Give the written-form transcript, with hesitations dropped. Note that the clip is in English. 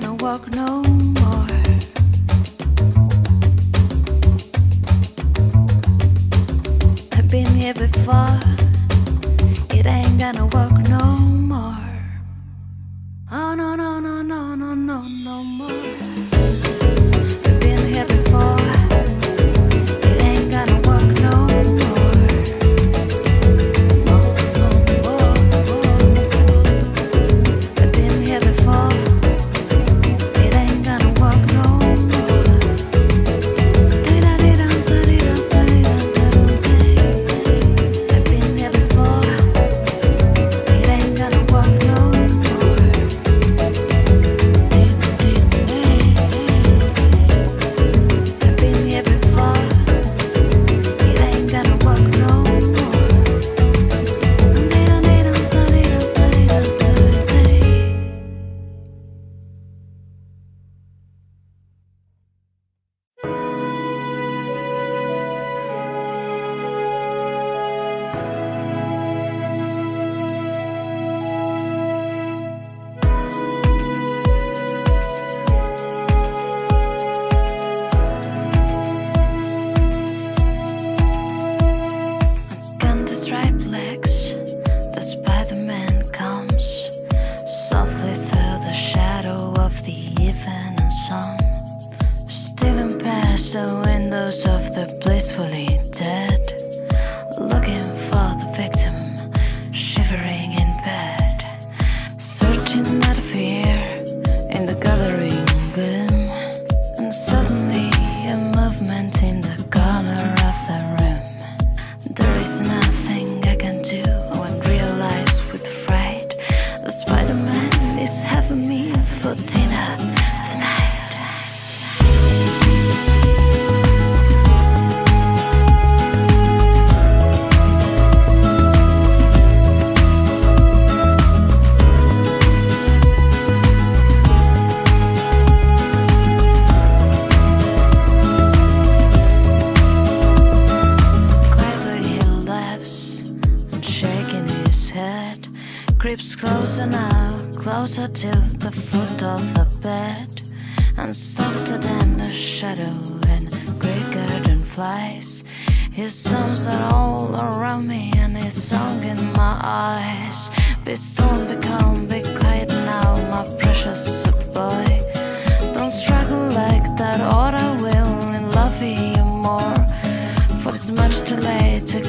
gonna walk no more. I've been here before. It ain't gonna walk no more. Oh no no no no no no no more. I've been here before. It ain't gonna walk no more. No no more. I've been here before. It ain't gonna walk no more. I've been here before. It ain't gonna walk no more. I've been here before. It ain't gonna walk no more. Gun the striped legs, the Spider-Man comes softly through the shadow of the evening sun, stealing past the windows of the blissfully dead, looking for the victim, shivering in bed, searching out fear in the gathering gloom, and suddenly a movement in the corner of the room. There is nothing I can do when realized with fright. The Spider-Man is having me for dinner tonight. Quietly he laughs and shaking his head, creeps closer now, closer to the foot of the bed, and softer than the shadow and quicker than flies. His arms are all around me and his song in my eyes. Be still, be calm, be quiet now, my precious boy. Don't struggle like that or I will love you more, for it's much too late to